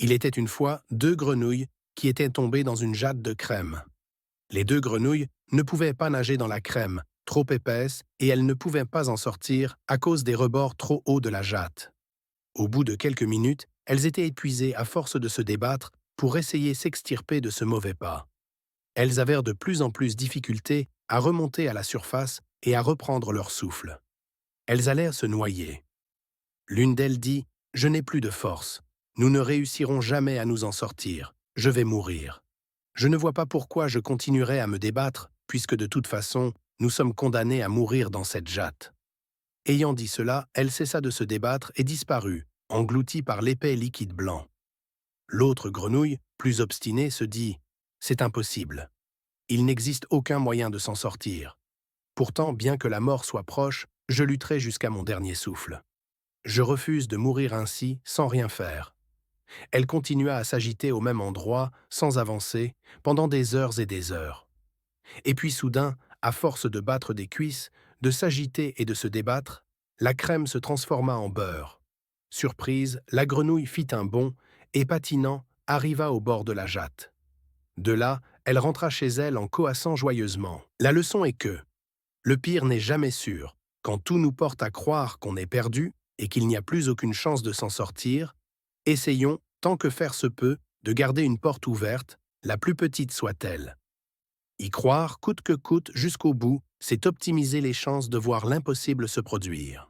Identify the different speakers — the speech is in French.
Speaker 1: Il était une fois deux grenouilles qui étaient tombées dans une jatte de crème. Les deux grenouilles ne pouvaient pas nager dans la crème, trop épaisse, et elles ne pouvaient pas en sortir à cause des rebords trop hauts de la jatte. Au bout de quelques minutes, elles étaient épuisées à force de se débattre pour essayer s'extirper de ce mauvais pas. Elles avaient de plus en plus difficulté à remonter à la surface et à reprendre leur souffle. Elles allèrent se noyer. L'une d'elles dit « Je n'ai plus de force. Nous ne réussirons jamais à nous en sortir. Je vais mourir. Je ne vois pas pourquoi je continuerai à me débattre, puisque de toute façon, nous sommes condamnés à mourir dans cette jatte. » Ayant dit cela, elle cessa de se débattre et disparut, engloutie par l'épais liquide blanc. L'autre grenouille, plus obstinée, se dit « C'est impossible. Il n'existe aucun moyen de s'en sortir. Pourtant, bien que la mort soit proche, je lutterai jusqu'à mon dernier souffle. Je refuse de mourir ainsi sans rien faire. » Elle continua à s'agiter au même endroit, sans avancer, pendant des heures et des heures. Et puis soudain, à force de battre des cuisses, de s'agiter et de se débattre, la crème se transforma en beurre. Surprise, la grenouille fit un bond et, patinant, arriva au bord de la jatte. De là, elle rentra chez elle en coassant joyeusement. La leçon est que le pire n'est jamais sûr. Quand tout nous porte à croire qu'on est perdu et qu'il n'y a plus aucune chance de s'en sortir, essayons, tant que faire se peut, de garder une porte ouverte, la plus petite soit-elle. Y croire, coûte que coûte, jusqu'au bout, c'est optimiser les chances de voir l'impossible se produire.